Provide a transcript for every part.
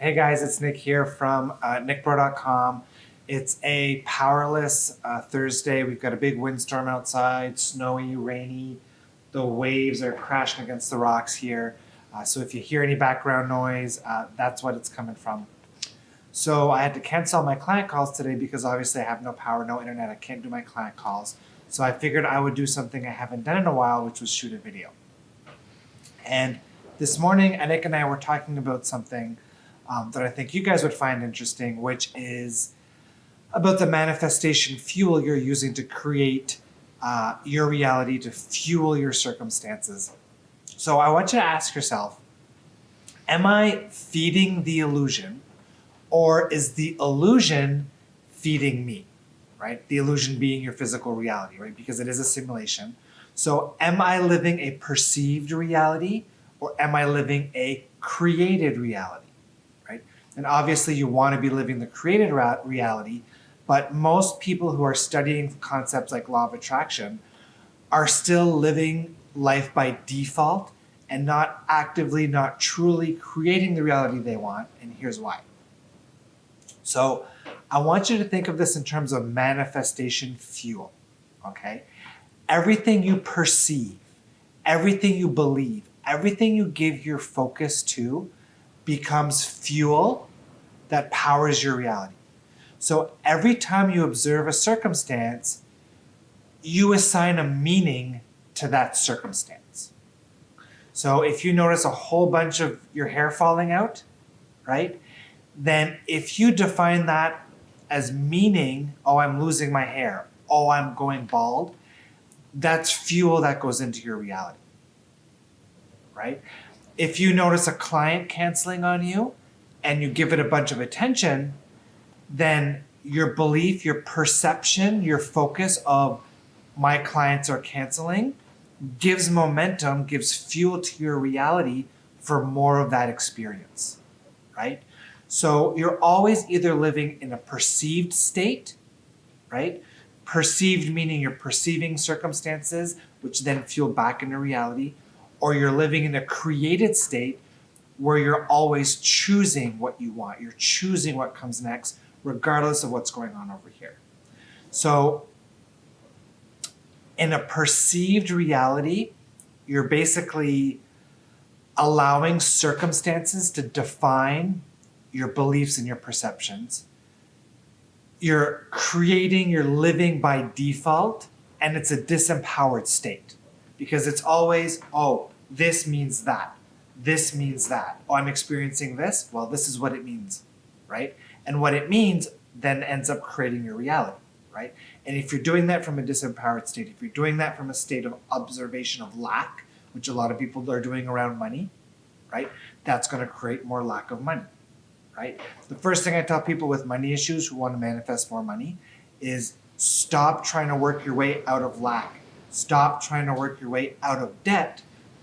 Hey guys, it's Nick here from nickbro.com. It's a powerless Thursday. We've got a big windstorm outside, snowy, rainy. The waves are crashing against the rocks here. So if you hear any background noise, that's what it's coming from. So I had to cancel my client calls today because obviously I have no power, no internet. I can't do my client calls. So I figured I would do something I haven't done in a while, which was shoot a video. And this morning, Nick and I were talking about something that I think you guys would find interesting, which is about the manifestation fuel you're using to create your reality, to fuel your circumstances. So I want you to ask yourself, am I feeding the illusion, or is the illusion feeding me, right? The illusion being your physical reality, right? Because it is a simulation. So am I living a perceived reality, or am I living a created reality? And obviously you want to be living the created reality, but most people who are studying concepts like law of attraction are still living life by default and not actively, not truly creating the reality they want. And here's why. So I want you to think of this in terms of manifestation fuel, okay? Everything you perceive, everything you believe, everything you give your focus to becomes fuel that powers your reality. So every time you observe a circumstance, you assign a meaning to that circumstance. So if you notice a whole bunch of your hair falling out, right? Then if you define that as meaning, oh, I'm losing my hair, oh, I'm going bald, that's fuel that goes into your reality, right? If you notice a client canceling on you and you give it a bunch of attention, then your belief, your perception, your focus of my clients are canceling gives momentum, gives fuel to your reality for more of that experience, right? So you're always either living in a perceived state, right? Perceived meaning you're perceiving circumstances, which then fuel back into reality, or you're living in a created state where you're always choosing what you want. You're choosing what comes next, regardless of what's going on over here. So in a perceived reality, you're basically allowing circumstances to define your beliefs and your perceptions. You're creating, you're living by default, and it's a disempowered state because it's always, oh, this means that. This means that. Oh, I'm experiencing this. Well, this is what it means, right? And what it means then ends up creating your reality, right? And if you're doing that from a disempowered state, if you're doing that from a state of observation of lack, which a lot of people are doing around money, right? That's going to create more lack of money, right? The first thing I tell people with money issues who want to manifest more money is stop trying to work your way out of lack. Stop trying to work your way out of debt.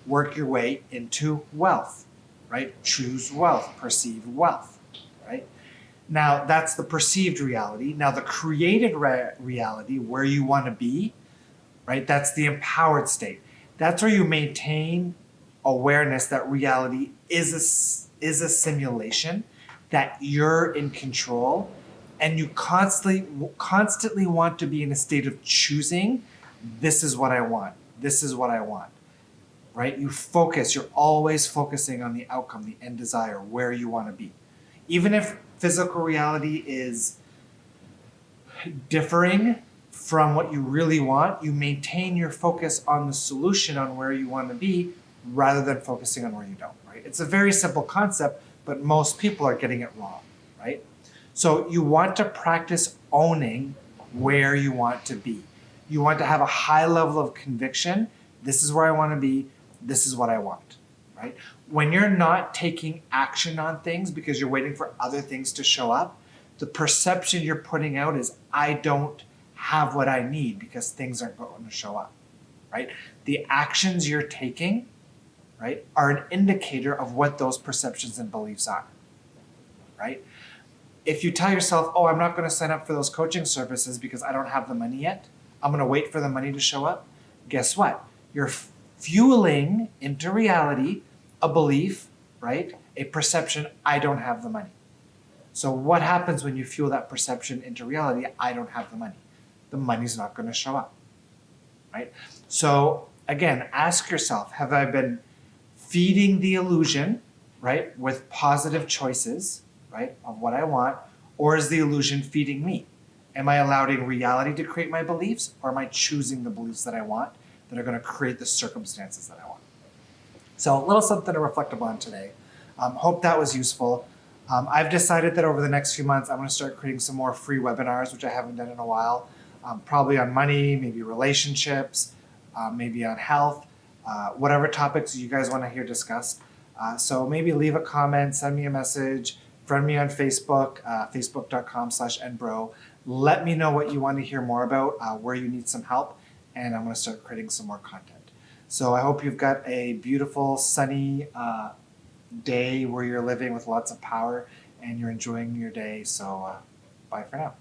Work your way into wealth, right? Choose wealth, perceive wealth, right? Now that's the perceived reality. Now the created reality, where you want to be, right? That's the empowered state. That's where you maintain awareness that reality is a simulation, that you're in control, and you constantly want to be in a state of choosing, this is what I want, this is what I want. Right? You focus, you're always focusing on the outcome, the end desire, where you want to be. Even if physical reality is differing from what you really want, you maintain your focus on the solution, on where you want to be, rather than focusing on where you don't, right? It's a very simple concept, but most people are getting it wrong, right? So you want to practice owning where you want to be. You want to have a high level of conviction. This is where I want to be. This is what I want, right? When you're not taking action on things because you're waiting for other things to show up, the perception you're putting out is, I don't have what I need because things aren't going to show up, right? The actions you're taking, right, are an indicator of what those perceptions and beliefs are, right? If you tell yourself, oh, I'm not going to sign up for those coaching services because I don't have the money yet, I'm going to wait for the money to show up, guess what? You're fueling into reality a belief, right? a perception, I don't have the money. So what happens when you fuel that perception into reality? I don't have the money. The money's not going to show up, right? So again, ask yourself, have I been feeding the illusion, right, with positive choices, right, of what I want, or is the illusion feeding me? Am I allowing reality to create my beliefs, or am I choosing the beliefs that I want that are going to create the circumstances that I want? So a little something to reflect upon today. Hope that was useful. I've decided that over the next few months, I'm going to start creating some more free webinars, which I haven't done in a while, probably on money, maybe relationships, maybe on health, whatever topics you guys want to hear discussed. So maybe leave a comment, send me a message, friend me on Facebook, facebook.com/nbro. Let me know what you want to hear more about, where you need some help, and I'm going to start creating some more content. So I hope you've got a beautiful, sunny day where you're living with lots of power and you're enjoying your day. So bye for now.